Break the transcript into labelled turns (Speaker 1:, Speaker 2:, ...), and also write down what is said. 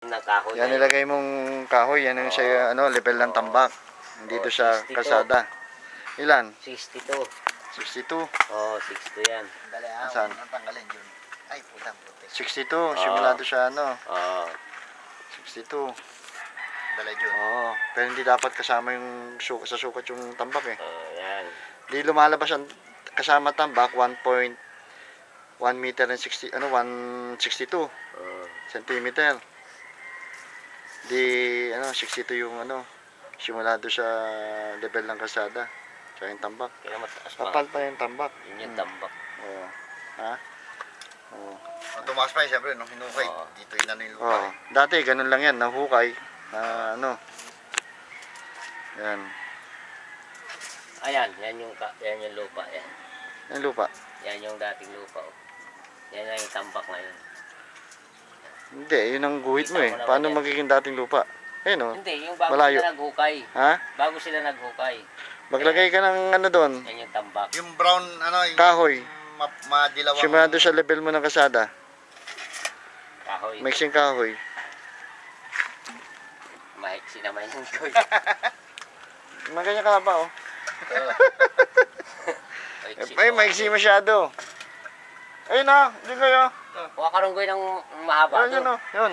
Speaker 1: Nakahoy.
Speaker 2: Yan nilagay mong kahoy, yan yung sa level ng tambak. Dito sa
Speaker 1: 62.
Speaker 2: kalsada. Ilan?
Speaker 1: 62.
Speaker 2: 62.
Speaker 1: Oo, 62 yan.
Speaker 2: Saan?
Speaker 3: Tanggalin yun. Ay, putang puti.
Speaker 2: 62. Simulado siya
Speaker 1: Oo.
Speaker 2: 62.
Speaker 3: Dala yun.
Speaker 2: Oo. Pero hindi dapat kasama yung sa sukat yung tambak eh.
Speaker 1: Yan.
Speaker 2: Di lumalabas ang kasama tambak 1.1 meter and 162 centimeter. Di 62 yung simulado sa level ng kalsada. Tsaka yung tambak.
Speaker 1: Kaya mataas pa.
Speaker 2: Kapal pa yung tambak.
Speaker 1: Yun yung tambak.
Speaker 2: Oo. Ha? Oo.
Speaker 3: Tumakas pa yun, siyempre, nung hinukay. Dito inano yung lupa.
Speaker 2: Oo. Dati, ganun lang yan. Nahukay. Yan.
Speaker 1: Ayan, yan yung lupa. Yan.
Speaker 2: Yung lupa.
Speaker 1: Yan yung dating lupa. Oh. Yan na yung tambak ngayon.
Speaker 2: Hindi, yun ang guhit mo eh.
Speaker 1: Kita mo naman
Speaker 2: Paano
Speaker 1: yan.
Speaker 2: magiging dating lupa? Ayun o.
Speaker 1: Hindi, yung bago
Speaker 2: Malayo.
Speaker 1: sila naghukay.
Speaker 2: Ha?
Speaker 1: Bago sila naghukay.
Speaker 2: Maglagay ka ng doon.
Speaker 1: Yan yung tambak.
Speaker 3: Yung brown, yung
Speaker 2: Kahoy.
Speaker 3: madilawang.
Speaker 2: Simulado sa level mo ng kalsada.
Speaker 1: Kahoy.
Speaker 2: Mixing kahoy.
Speaker 1: Mahiksi naman yung koy.
Speaker 2: Magkanya ka ba oh?
Speaker 1: Mahiksi.
Speaker 2: Ay, maiksi masyado. Ayun na, hindi kayo.
Speaker 1: Huwag karunggoy ng mahaba.
Speaker 2: Yun, yun.